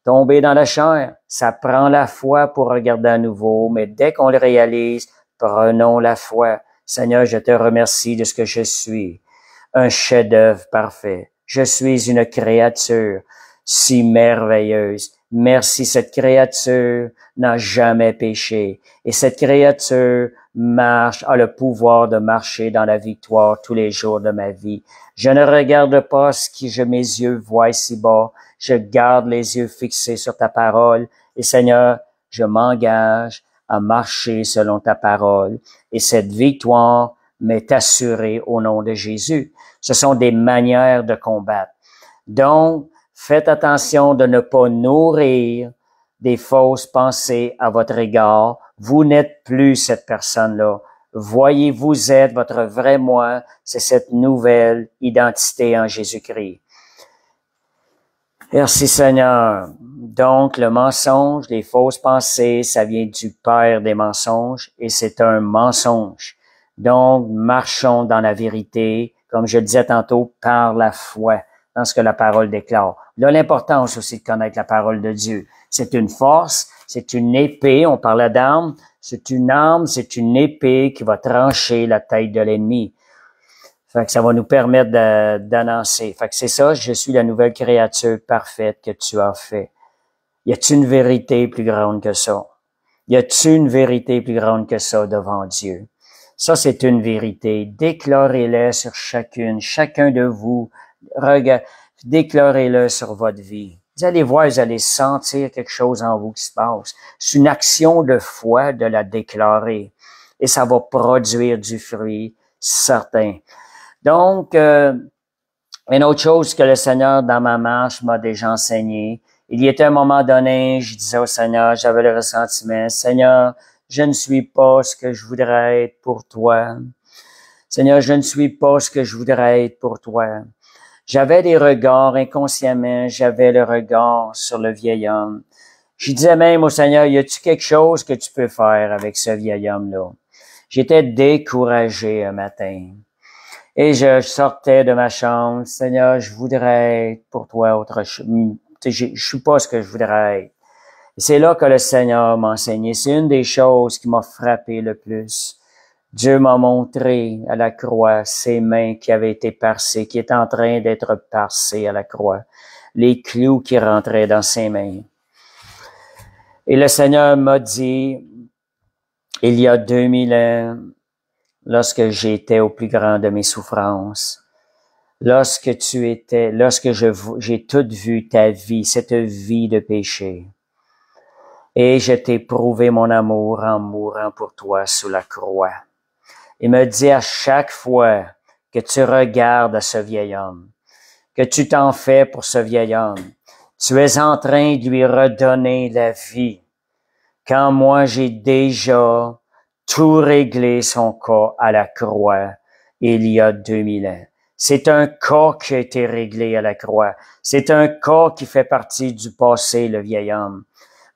tombé dans la chair. Ça prend la foi pour regarder à nouveau. Mais dès qu'on le réalise, prenons la foi. Seigneur, je te remercie de ce que je suis. Un chef-d'œuvre parfait. Je suis une créature si merveilleuse. Merci, cette créature n'a jamais péché. Et cette créature a le pouvoir de marcher dans la victoire tous les jours de ma vie. Je ne regarde pas ce que mes yeux voient ici-bas. Je garde les yeux fixés sur ta parole. Et Seigneur, je m'engage à marcher selon ta parole. Et cette victoire m'est assurée au nom de Jésus. Ce sont des manières de combattre. Donc, faites attention de ne pas nourrir des fausses pensées à votre égard. Vous n'êtes plus cette personne-là. Voyez, vous êtes votre vrai moi. C'est cette nouvelle identité en Jésus-Christ. Merci Seigneur. Donc, le mensonge, les fausses pensées, ça vient du père des mensonges et c'est un mensonge. Donc, marchons dans la vérité, comme je le disais tantôt, par la foi, dans ce que la parole déclare. Là, l'importance aussi de connaître la parole de Dieu. C'est une force, c'est une épée, on parlait d'arme, c'est une arme, c'est une épée qui va trancher la tête de l'ennemi. Fait que ça va nous permettre d'annoncer. Fait que c'est ça, je suis la nouvelle créature parfaite que tu as fait. Y a-t-il une vérité plus grande que ça? Y a-t-il une vérité plus grande que ça devant Dieu? Ça, c'est une vérité. Déclarez-le sur chacun de vous. Déclarez-le sur votre vie. Vous allez voir, vous allez sentir quelque chose en vous qui se passe. C'est une action de foi de la déclarer. Et ça va produire du fruit certain. Donc, une autre chose que le Seigneur, dans ma marche, m'a déjà enseigné. Il y était un moment donné, je disais au Seigneur, j'avais le ressentiment, Seigneur, je ne suis pas ce que je voudrais être pour toi. Seigneur, je ne suis pas ce que je voudrais être pour toi. J'avais des regards inconsciemment, j'avais le regard sur le vieil homme. Je disais même au Seigneur, y a-tu quelque chose que tu peux faire avec ce vieil homme-là? J'étais découragé un matin. Et je sortais de ma chambre, Seigneur, je voudrais être pour toi autre chose. Je suis pas ce que je voudrais être. Et c'est là que le Seigneur m'a enseigné. C'est une des choses qui m'a frappé le plus. Dieu m'a montré à la croix ses mains qui avaient été percées, qui étaient en train d'être percées à la croix. Les clous qui rentraient dans ses mains. Et le Seigneur m'a dit, il y a 2000 ans, lorsque j'étais au plus grand de mes souffrances, lorsque j'ai tout vu ta vie, cette vie de péché, et je t'ai prouvé mon amour en mourant pour toi sous la croix. Il me dit à chaque fois que tu regardes à ce vieil homme, que tu t'en fais pour ce vieil homme, tu es en train de lui redonner la vie, quand moi j'ai déjà tout réglé son cas à la croix il y a 2000 ans. C'est un cas qui a été réglé à la croix. C'est un cas qui fait partie du passé, le vieil homme.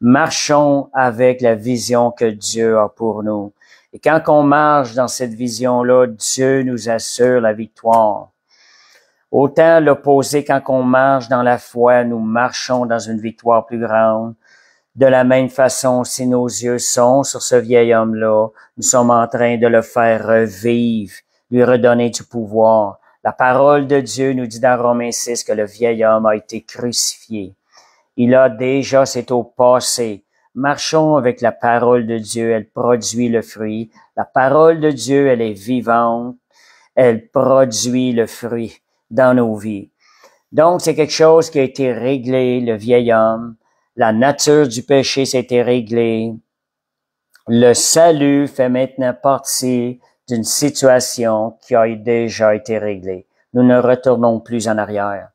Marchons avec la vision que Dieu a pour nous. Et quand on marche dans cette vision-là, Dieu nous assure la victoire. Autant l'opposé, quand on marche dans la foi, nous marchons dans une victoire plus grande. De la même façon, si nos yeux sont sur ce vieil homme-là, nous sommes en train de le faire revivre, lui redonner du pouvoir. La parole de Dieu nous dit dans Romains 6 que le vieil homme a été crucifié. Il a déjà, c'est au passé. Marchons avec la parole de Dieu, elle produit le fruit. La parole de Dieu, elle est vivante, elle produit le fruit dans nos vies. Donc, c'est quelque chose qui a été réglé, le vieil homme. La nature du péché s'était réglée. Le salut fait maintenant partie d'une situation qui a déjà été réglée. Nous ne retournons plus en arrière.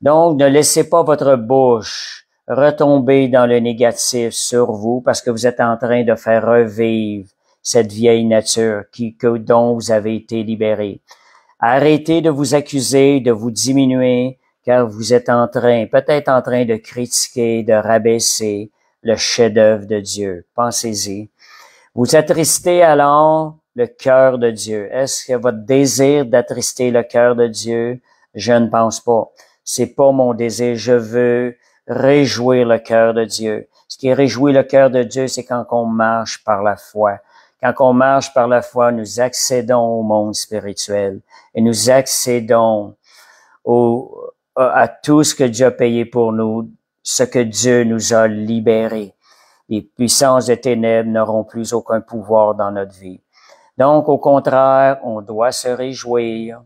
Donc, ne laissez pas votre bouche retomber dans le négatif sur vous parce que vous êtes en train de faire revivre cette vieille nature dont vous avez été libéré. Arrêtez de vous accuser, de vous diminuer, car vous êtes peut-être en train de critiquer, de rabaisser le chef-d'œuvre de Dieu. Pensez-y. Vous attristez alors le cœur de Dieu. Est-ce que votre désir d'attrister le cœur de Dieu? Je ne pense pas. C'est pas mon désir. Je veux réjouir le cœur de Dieu. Ce qui réjouit le cœur de Dieu, c'est quand on marche par la foi. Quand on marche par la foi, nous accédons au monde spirituel et nous accédons à tout ce que Dieu a payé pour nous, ce que Dieu nous a libérés. Les puissances des ténèbres n'auront plus aucun pouvoir dans notre vie. Donc, au contraire, on doit se réjouir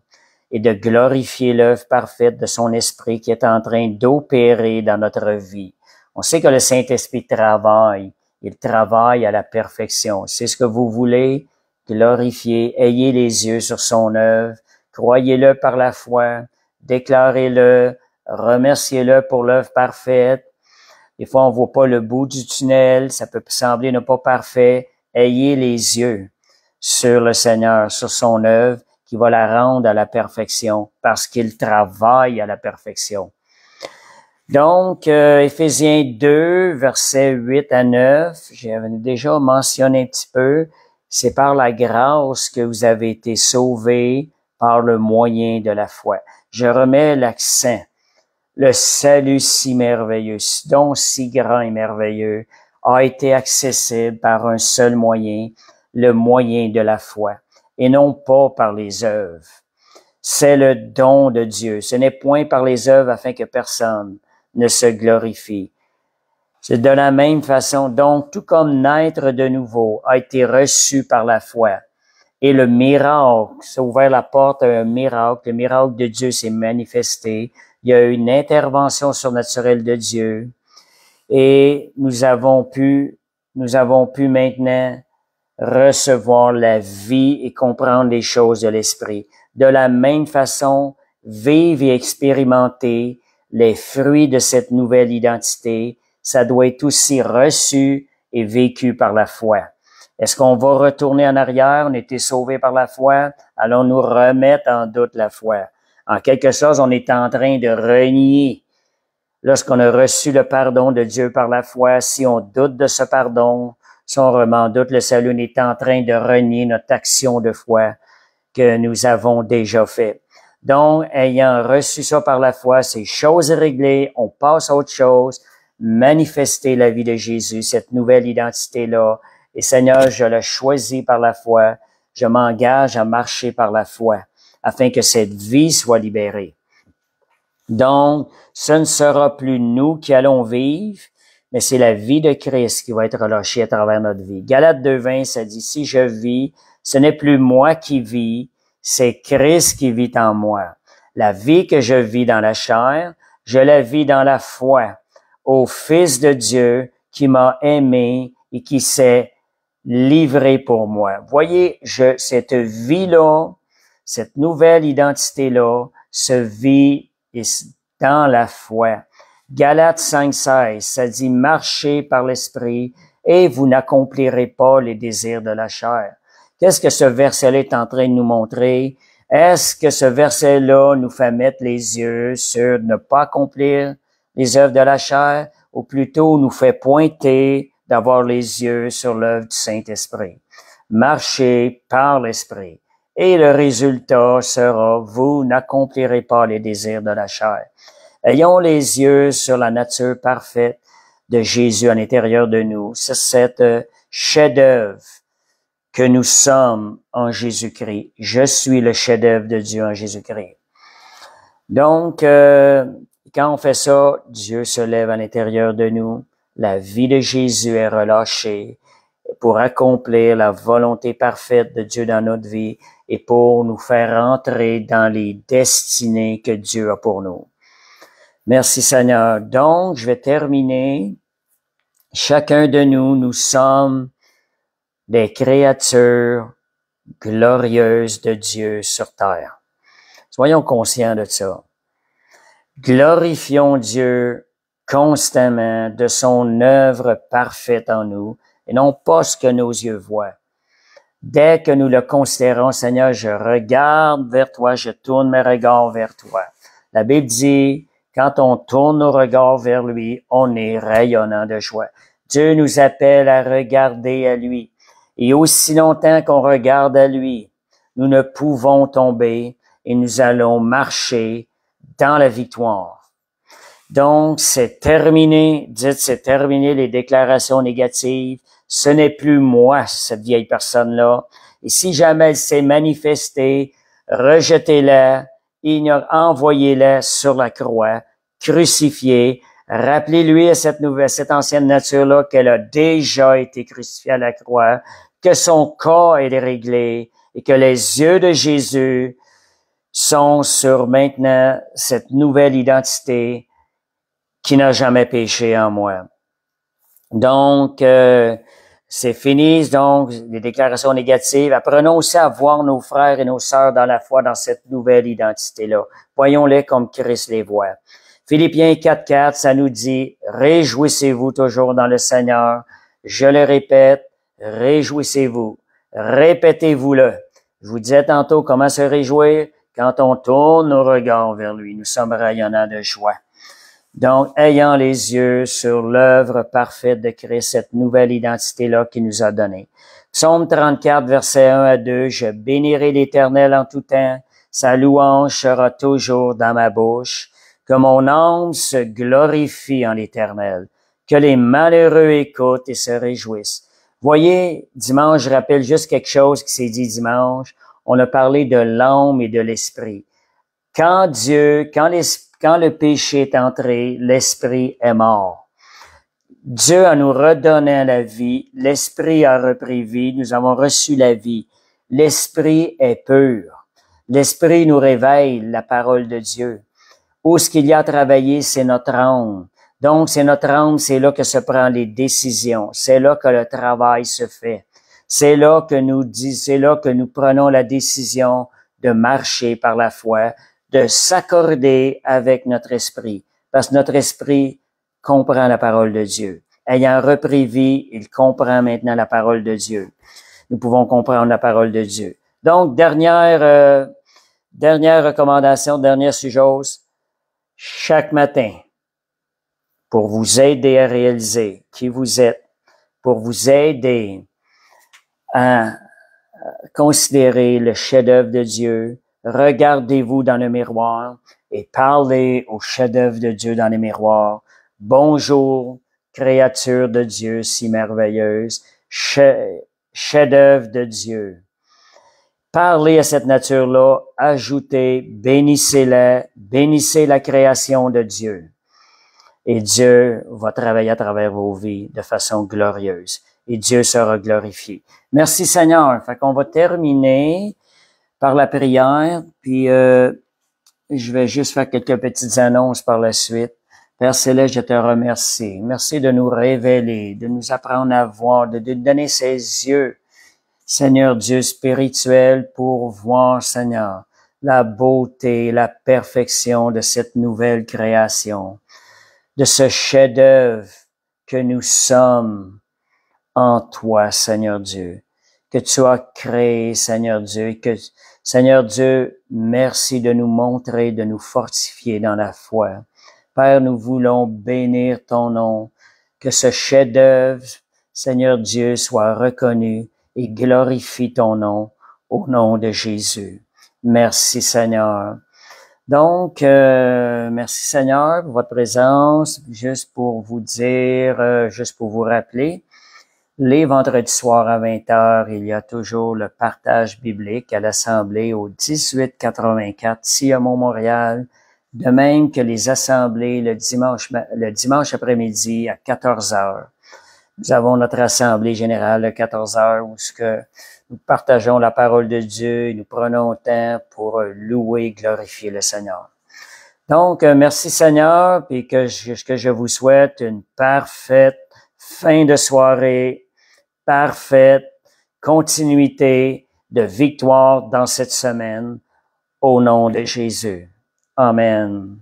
et de glorifier l'œuvre parfaite de son esprit qui est en train d'opérer dans notre vie. On sait que le Saint-Esprit travaille. Il travaille à la perfection. C'est ce que vous voulez, glorifier. Ayez les yeux sur son œuvre. Croyez-le par la foi. Déclarez-le. Remerciez-le pour l'œuvre parfaite. Des fois, on voit pas le bout du tunnel. Ça peut sembler ne pas parfait. Ayez les yeux sur le Seigneur, sur son œuvre, qui va la rendre à la perfection parce qu'il travaille à la perfection. Donc, Éphésiens 2, versets 8 à 9, j'avais déjà mentionné un petit peu, c'est par la grâce que vous avez été sauvés par le moyen de la foi. Je remets l'accent. Le salut si merveilleux, donc si grand et merveilleux, a été accessible par un seul moyen, le moyen de la foi, et non pas par les œuvres. C'est le don de Dieu. Ce n'est point par les œuvres afin que personne ne se glorifie. C'est de la même façon, donc, tout comme naître de nouveau a été reçu par la foi, et le miracle, ça a ouvert la porte à un miracle, le miracle de Dieu s'est manifesté, il y a eu une intervention surnaturelle de Dieu, et nous avons pu maintenant recevoir la vie et comprendre les choses de l'esprit. De la même façon, vivre et expérimenter les fruits de cette nouvelle identité, ça doit être aussi reçu et vécu par la foi. Est-ce qu'on va retourner en arrière? On a été sauvés par la foi. Allons nous remettre en doute la foi. En quelque sorte, on est en train de renier. Lorsqu'on a reçu le pardon de Dieu par la foi, si on doute de ce pardon, si on remet en doute le salut, on est en train de renier notre action de foi que nous avons déjà fait. Donc, ayant reçu ça par la foi, ces choses réglées, on passe à autre chose, manifester la vie de Jésus, cette nouvelle identité-là. Et Seigneur, je l'ai choisi par la foi, je m'engage à marcher par la foi, afin que cette vie soit libérée. Donc, ce ne sera plus nous qui allons vivre, mais c'est la vie de Christ qui va être relâchée à travers notre vie. Galates 2:20, ça dit, si je vis, ce n'est plus moi qui vis, c'est Christ qui vit en moi. La vie que je vis dans la chair, je la vis dans la foi au Fils de Dieu qui m'a aimé et qui s'est livré pour moi. Voyez, cette vie-là, cette nouvelle identité-là se vit dans la foi. Galates 5:16, ça dit « Marchez par l'Esprit et vous n'accomplirez pas les désirs de la chair ». Qu'est-ce que ce verset-là est en train de nous montrer? Est-ce que ce verset-là nous fait mettre les yeux sur ne pas accomplir les œuvres de la chair, ou plutôt nous fait pointer d'avoir les yeux sur l'œuvre du Saint-Esprit? Marchez par l'Esprit. Et le résultat sera, vous n'accomplirez pas les désirs de la chair. Ayons les yeux sur la nature parfaite de Jésus à l'intérieur de nous. C'est cette chef-d'œuvre que nous sommes en Jésus-Christ. Je suis le chef-d'œuvre de Dieu en Jésus-Christ. Donc, quand on fait ça, Dieu se lève à l'intérieur de nous. La vie de Jésus est relâchée pour accomplir la volonté parfaite de Dieu dans notre vie et pour nous faire entrer dans les destinées que Dieu a pour nous. Merci Seigneur. Donc, je vais terminer. Chacun de nous, nous sommes des créatures glorieuses de Dieu sur terre. Soyons conscients de ça. Glorifions Dieu constamment de son œuvre parfaite en nous et non pas ce que nos yeux voient. Dès que nous le considérons, Seigneur, je regarde vers toi, je tourne mes regards vers toi. La Bible dit, quand on tourne nos regards vers lui, on est rayonnant de joie. Dieu nous appelle à regarder à lui. Et aussi longtemps qu'on regarde à lui, nous ne pouvons tomber et nous allons marcher dans la victoire. Donc, c'est terminé. Dites, c'est terminé les déclarations négatives. Ce n'est plus moi, cette vieille personne-là. Et si jamais elle s'est manifestée, rejetez-la, envoyez-la sur la croix, crucifiée. Rappelez-lui à cette ancienne nature-là qu'elle a déjà été crucifiée à la croix, que son corps est réglé et que les yeux de Jésus sont sur maintenant cette nouvelle identité qui n'a jamais péché en moi. Donc, c'est fini, donc, les déclarations négatives. Apprenons aussi à voir nos frères et nos sœurs dans la foi, dans cette nouvelle identité-là. Voyons-les comme Christ les voit. Philippiens 4.4, ça nous dit, réjouissez-vous toujours dans le Seigneur. Je le répète, réjouissez-vous. Répétez-vous-le. Je vous disais tantôt comment se réjouir. Quand on tourne nos regards vers lui, nous sommes rayonnants de joie. Donc, ayant les yeux sur l'œuvre parfaite de Christ, cette nouvelle identité-là qu'il nous a donnée. Psaume 34, versets 1 à 2, je bénirai l'Éternel en tout temps, sa louange sera toujours dans ma bouche. Que mon âme se glorifie en l'Éternel, que les malheureux écoutent et se réjouissent. Voyez, dimanche, je rappelle juste quelque chose qui s'est dit dimanche. On a parlé de l'âme et de l'esprit. Quand le péché est entré, l'esprit est mort. Dieu a nous redonné la vie, l'esprit a repris vie, nous avons reçu la vie. L'esprit est pur. L'esprit nous réveille la parole de Dieu. Où ce qu'il y a à travailler, c'est notre âme. Donc, c'est notre âme, c'est là que se prennent les décisions. C'est là que le travail se fait. C'est là que nous prenons la décision de marcher par la foi, de s'accorder avec notre esprit. Parce que notre esprit comprend la parole de Dieu. Ayant repris vie, il comprend maintenant la parole de Dieu. Nous pouvons comprendre la parole de Dieu. Donc, dernière recommandation, dernière chose. Chaque matin, pour vous aider à réaliser qui vous êtes, pour vous aider à considérer le chef-d'œuvre de Dieu, regardez-vous dans le miroir et parlez au chef-d'œuvre de Dieu dans le miroir. Bonjour, créature de Dieu si merveilleuse, chef-d'œuvre de Dieu. Parlez à cette nature-là, ajoutez, bénissez-la, bénissez la création de Dieu. Et Dieu va travailler à travers vos vies de façon glorieuse. Et Dieu sera glorifié. Merci Seigneur. Fait qu'on va terminer par la prière, puis je vais juste faire quelques petites annonces par la suite. Père Céleste, je te remercie. Merci de nous révéler, de nous apprendre à voir, de nous donner ces yeux, Seigneur Dieu spirituel, pour voir, Seigneur, la beauté, la perfection de cette nouvelle création, de ce chef-d'œuvre que nous sommes en toi, Seigneur Dieu, que tu as créé, Seigneur Dieu, et que, Seigneur Dieu, merci de nous montrer, de nous fortifier dans la foi. Père, nous voulons bénir ton nom, que ce chef-d'œuvre, Seigneur Dieu, soit reconnu et glorifie ton nom au nom de Jésus. Merci, Seigneur. Donc, merci Seigneur pour votre présence. Juste pour vous dire, juste pour vous rappeler, les vendredis soirs à 20h, il y a toujours le partage biblique à l'Assemblée au 1884 ici à Mont-Montréal, de même que les assemblées le dimanche après-midi à 14h. Nous avons notre assemblée générale à 14h où nous partageons la parole de Dieu et nous prenons le temps pour louer et glorifier le Seigneur. Donc, merci Seigneur, et que je vous souhaite une parfaite fin de soirée, parfaite continuité de victoire dans cette semaine, au nom de Jésus. Amen.